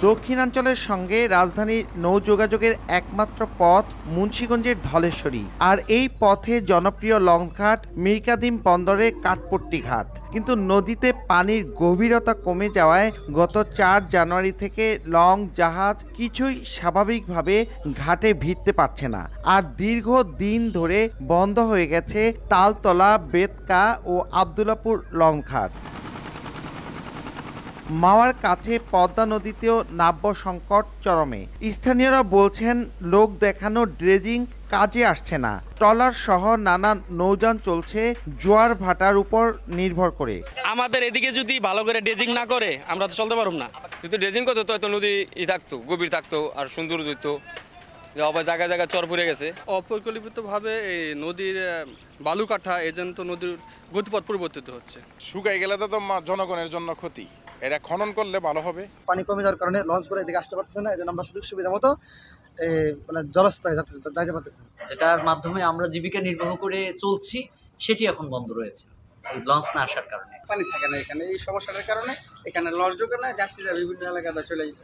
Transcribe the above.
দক্ষিণাঞ্চলের সঙ্গে রাজধানীর নৌযোগাযোগের একমাত্র পথ মুন্সিগঞ্জের ধলেশ্বরী, আর এই পথে জনপ্রিয় লঞ্চঘাট মীরকাদিম বন্দরে কাঠপট্টি ঘাট। কিন্তু নদীতে পানির গভীরতা কমে যাওয়ায় গত ৪ জানুয়ারি থেকে লঞ্চ জাহাজ কিছুই স্বাভাবিকভাবে ঘাটে ভিড়তে পারছে না। আর দীর্ঘ দিন ধরে বন্ধ হয়ে গেছে তালতলা, বেতকা ও আবদুল্লাপুর লঞ্চঘাট। মাওয়ার কাছে পদ্মা নদীতেও নাব্য সংকট চরমে। স্থানীয়রা বলছেন লোক দেখানো ড্রেজিং কাজে আসছে না। ট্রলার সহ নানা নৌযান চলছে জোয়ার ভাটার উপর নির্ভর করে। আমাদের এদিকে যদি ভালো করে ড্রেজিং না করে আমরা তো চলতে পারব না। যদি ড্রেজিং করতো তো হয়তো নদী থাকতো, গভীর থাকতো আর সুন্দর হইতো। আবার জায়গায় জায়গায় চর পড়ে গেছে। অপরিকল্পিতভাবে এই নদীর বালু কাটা এজন্য তো নদীর গতিপথ পরিবর্তিত হচ্ছে। শুকাই গেলে তো জনগণের জন্য ক্ষতি। এটা খনন করলে ভালো হবে। পানি কমে যাওয়ার কারণে লঞ্চ করে এদিকে আসতে পারতেছে না, এই জন্য আমরা সুযোগ সুবিধা মতো মানে জলস্থায় যাইতে পারতেছি। যেটার মাধ্যমে আমরা জীবিকা নির্বাহ করে চলছি সেটি এখন বন্ধ রয়েছে এই লঞ্চ না আসার কারণে। পানি থাকে না এখানে, এই সমস্যাটার কারণে এখানে লঞ্চ ঢোকে না, যাত্রীরা বিভিন্ন এলাকাতে চলে যায়।